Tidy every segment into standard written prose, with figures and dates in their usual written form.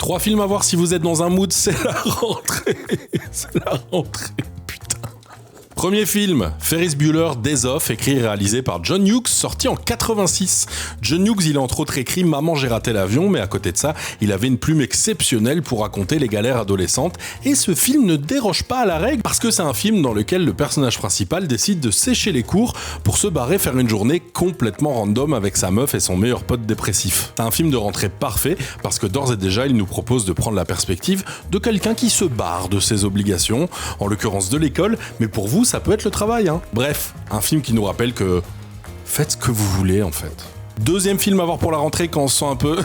3 films à voir si vous êtes dans un mood, c'est la rentrée. C'est la rentrée. Premier film, Ferris Bueller Days Off, écrit et réalisé par John Hughes, sorti en 86. John Hughes, il a entre autres écrit Maman j'ai raté l'avion, mais à côté de ça, il avait une plume exceptionnelle pour raconter les galères adolescentes. Et ce film ne déroge pas à la règle, parce que c'est un film dans lequel le personnage principal décide de sécher les cours pour se barrer faire une journée complètement random avec sa meuf et son meilleur pote dépressif. C'est un film de rentrée parfait, parce que d'ores et déjà, il nous propose de prendre la perspective de quelqu'un qui se barre de ses obligations, en l'occurrence de l'école, mais pour vous, ça peut être le travail, hein. Bref, un film qui nous rappelle que faites ce que vous voulez en fait. Deuxième film à voir pour la rentrée quand on se sent un peu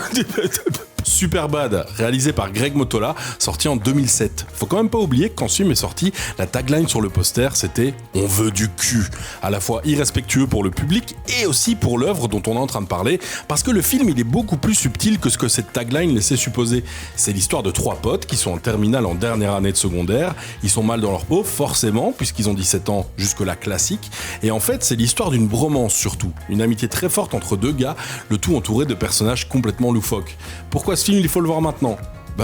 Superbad, réalisé par Greg Mottola, sorti en 2007. Faut quand même pas oublier que quand ce film est sorti, la tagline sur le poster c'était « On veut du cul », à la fois irrespectueux pour le public et aussi pour l'œuvre dont on est en train de parler, parce que le film il est beaucoup plus subtil que ce que cette tagline laissait supposer. C'est l'histoire de 3 potes qui sont en terminale en dernière année de secondaire, ils sont mal dans leur peau, forcément, puisqu'ils ont 17 ans, jusque-là classique, et en fait c'est l'histoire d'une bromance surtout, une amitié très forte entre 2 gars, le tout entouré de personnages complètement loufoques. Pourquoi ce film, il faut le voir maintenant ?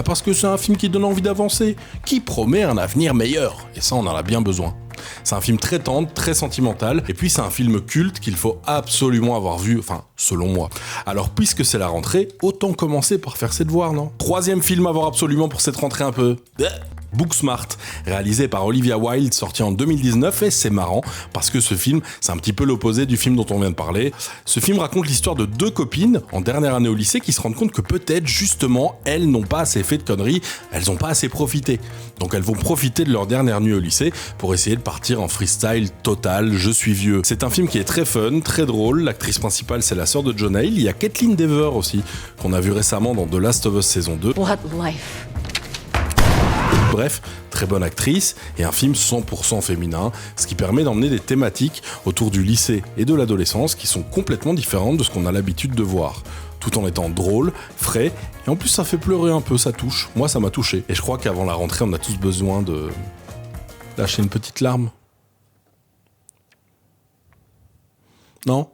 Parce que c'est un film qui donne envie d'avancer, qui promet un avenir meilleur, et ça on en a bien besoin. C'est un film très tendre, très sentimental, et puis c'est un film culte qu'il faut absolument avoir vu, enfin, selon moi. Alors puisque c'est la rentrée, autant commencer par faire ses devoirs, non ? Troisième film à voir absolument pour cette rentrée un peu... Booksmart, réalisé par Olivia Wilde, sorti en 2019, et c'est marrant parce que ce film, c'est un petit peu l'opposé du film dont on vient de parler. Ce film raconte l'histoire de 2 copines en dernière année au lycée qui se rendent compte que peut-être justement elles n'ont pas assez fait de conneries, elles n'ont pas assez profité. Donc elles vont profiter de leur dernière nuit au lycée pour essayer de partir en freestyle total, je suis vieux. C'est un film qui est très fun, très drôle, l'actrice principale c'est la sœur de Jonah Hill, il y a Caitlin Dever aussi, qu'on a vu récemment dans The Last of Us saison 2. What life? Bref, très bonne actrice et un film 100% féminin, ce qui permet d'emmener des thématiques autour du lycée et de l'adolescence qui sont complètement différentes de ce qu'on a l'habitude de voir, tout en étant drôle, frais, et en plus ça fait pleurer un peu, ça touche. Moi ça m'a touché, et je crois qu'avant la rentrée on a tous besoin de lâcher une petite larme. Non ?